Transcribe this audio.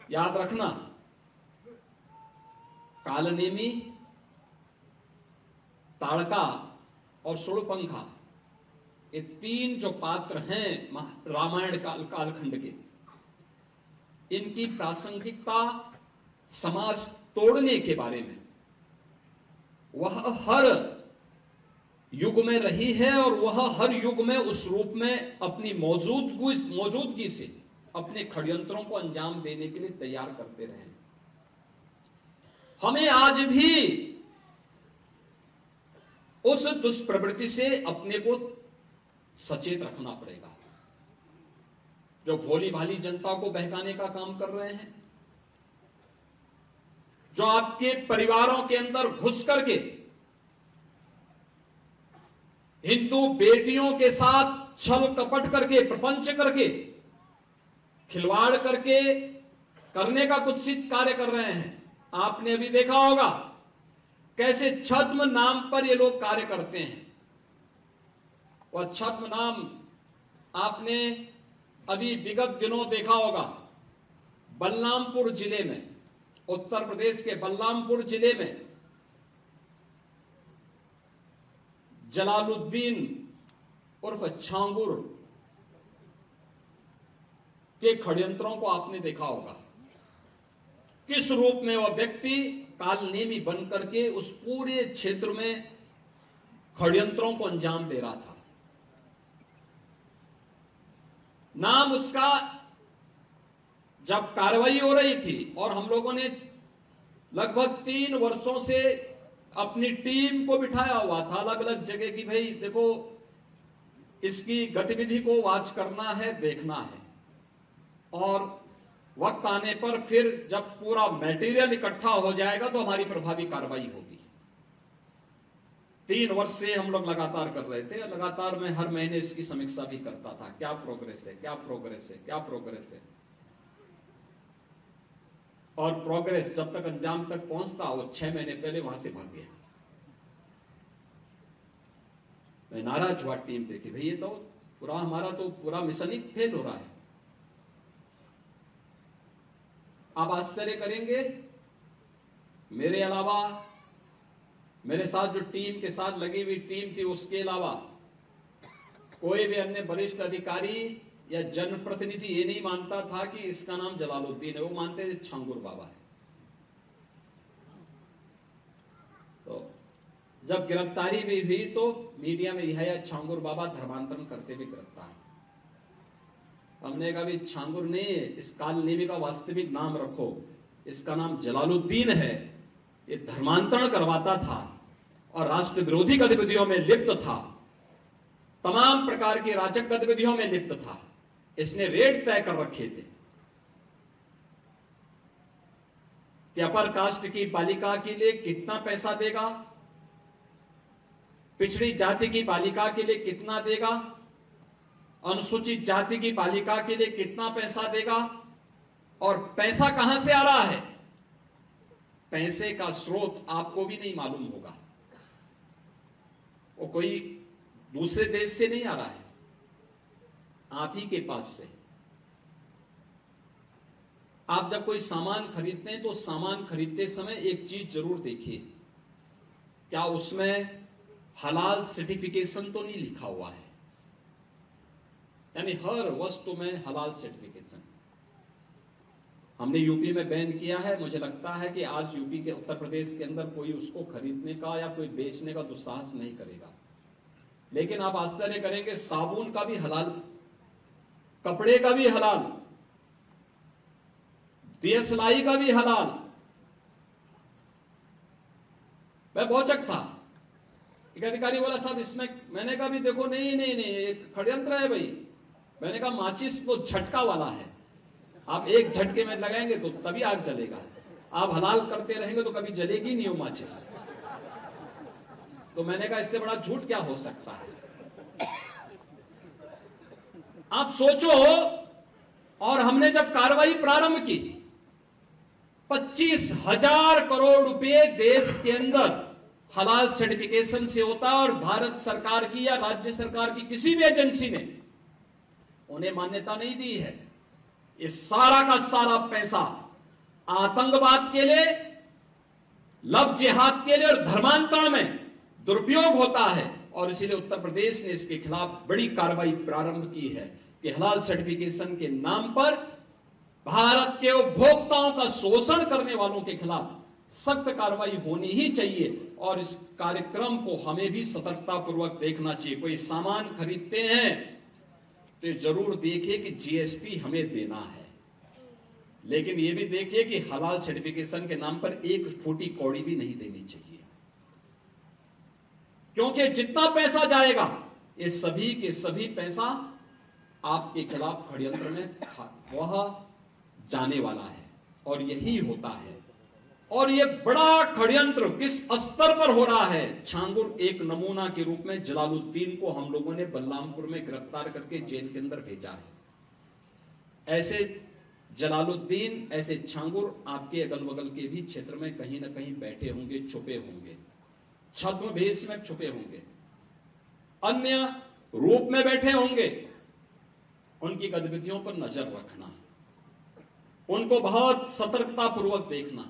याद रखना, कालनेमी, ताड़का और सुड़पंखा, ये तीन जो पात्र हैं रामायण कालखंड के, इनकी प्रासंगिकता समाज तोड़ने के बारे में वह हर युग में रही है और वह हर युग में उस रूप में अपनी मौजूदगी से अपने षड्यंत्रों को अंजाम देने के लिए तैयार करते रहे। हमें आज भी उस दुष्प्रवृत्ति से अपने को सचेत रखना पड़ेगा, जो भोली भाली जनता को बहकाने का काम कर रहे हैं, जो आपके परिवारों के अंदर घुस करके हिंदू बेटियों के साथ छल कपट करके, प्रपंच करके, खिलवाड़ करके करने का कुत्सित कार्य कर रहे हैं। आपने अभी देखा होगा कैसे छद्म नाम पर ये लोग कार्य करते हैं। वह छद्म नाम आपने अभी विगत दिनों देखा होगा, बलरामपुर जिले में, उत्तर प्रदेश के बलरामपुर जिले में जलालुद्दीन उर्फ छांगुर के षड्यंत्रों को आपने देखा होगा। किस रूप में वह व्यक्ति कालनेमी बनकर के उस पूरे क्षेत्र में षड्यंत्रों को अंजाम दे रहा था। नाम उसका जब कार्रवाई हो रही थी और हम लोगों ने लगभग 3 वर्षों से अपनी टीम को बिठाया हुआ था अलग अलग जगह की, भाई देखो इसकी गतिविधि को वॉच करना है, देखना है, और वक्त आने पर फिर जब पूरा मटेरियल इकट्ठा हो जाएगा तो हमारी प्रभावी कार्रवाई होगी। 3 वर्ष से हम लोग लगातार कर रहे थे, लगातार मैं हर महीने इसकी समीक्षा भी करता था, क्या प्रोग्रेस है, क्या प्रोग्रेस है, क्या प्रोग्रेस है। और प्रोग्रेस जब तक अंजाम तक पहुंचता, वो 6 महीने पहले वहां से भाग गया। मैं नाराज हुआ टीम पे कि भाई ये तो पूरा हमारा तो पूरा मिशन ही फेल हो रहा है। आप आश्चर्य करेंगे, मेरे अलावा मेरे साथ जो टीम के साथ लगी हुई टीम थी, उसके अलावा कोई भी अन्य वरिष्ठ अधिकारी या जनप्रतिनिधि ये नहीं मानता था कि इसका नाम जलालुद्दीन है, वो मानते थे छांगुर बाबा है। तो जब गिरफ्तारी भी हुई तो मीडिया में यह छांगुर बाबा धर्मांतरण करते भी गिरफ्तार। हमने कहा भी छांगुर ने इस कालनेमी का वास्तविक नाम रखो, इसका नाम जलालुद्दीन है, ये धर्मांतरण करवाता था और राष्ट्र विरोधी गतिविधियों में लिप्त था, तमाम प्रकार की राजक गतिविधियों में लिप्त था। इसने रेट तय कर रखे थे कि अपर कास्ट की बालिका के लिए कितना पैसा देगा, पिछड़ी जाति की बालिका के लिए कितना देगा, अनुसूचित जाति की बालिका के लिए कितना पैसा देगा, और पैसा कहां से आ रहा है, पैसे का स्रोत आपको भी नहीं मालूम होगा। वो कोई दूसरे देश से नहीं आ रहा है, आप ही के पास से। आप जब कोई सामान खरीदते हैं तो सामान खरीदते समय एक चीज जरूर देखिए, क्या उसमें हलाल सर्टिफिकेशन तो नहीं लिखा हुआ है। यानी हर वस्तु में हलाल सर्टिफिकेशन। हमने यूपी में बैन किया है, मुझे लगता है कि आज यूपी के उत्तर प्रदेश के अंदर कोई उसको खरीदने का या कोई बेचने का दुस्साहस नहीं करेगा। लेकिन आप आश्चर्य करेंगे, साबुन का भी हलाल, कपड़े का भी हलाल, दियसलाई का भी हलाल। मैं भौचक था, एक अधिकारी बोला साहब इसमें, मैंने कहा भी देखो नहीं नहीं नहीं, एक षड्यंत्र है भाई। मैंने कहा माचिस तो झटका वाला है, आप एक झटके में लगाएंगे तो तभी आग जलेगा, आप हलाल करते रहेंगे तो कभी जलेगी नहीं वो माचिस। तो मैंने कहा इससे बड़ा झूठ क्या हो सकता है। आप सोचो, और हमने जब कार्रवाई प्रारंभ की, 25,000 करोड़ रुपए देश के अंदर हलाल सर्टिफिकेशन से होता है, और भारत सरकार की या राज्य सरकार की किसी भी एजेंसी ने उन्हें मान्यता नहीं दी है। ये सारा का सारा पैसा आतंकवाद के लिए, लव जिहाद के लिए और धर्मांतरण में दुरुपयोग होता है। और इसीलिए उत्तर प्रदेश ने इसके खिलाफ बड़ी कार्रवाई प्रारंभ की है कि हलाल सर्टिफिकेशन के नाम पर भारत के उपभोक्ताओं का शोषण करने वालों के खिलाफ सख्त कार्रवाई होनी ही चाहिए। और इस कार्यक्रम को हमें भी सतर्कतापूर्वक देखना चाहिए। कोई सामान खरीदते हैं तो जरूर देखिए कि जीएसटी हमें देना है, लेकिन यह भी देखिए कि हलाल सर्टिफिकेशन के नाम पर एक फूटी कौड़ी भी नहीं देनी चाहिए, क्योंकि जितना पैसा जाएगा ये सभी के सभी पैसा आपके खिलाफ षड्यंत्र में वह जाने वाला है। और यही होता है। और यह बड़ा षड्यंत्र किस स्तर पर हो रहा है, छांगुर एक नमूना के रूप में जलालुद्दीन को हम लोगों ने बलरामपुर में गिरफ्तार करके जेल के अंदर भेजा है। ऐसे जलालुद्दीन, ऐसे छांगुर आपके अगल बगल के भी क्षेत्र में कहीं ना कहीं बैठे होंगे, छुपे होंगे, छद्म भेष में छुपे होंगे, अन्य रूप में बैठे होंगे। उनकी गतिविधियों पर नजर रखना, उनको बहुत सतर्कता पूर्वक देखना।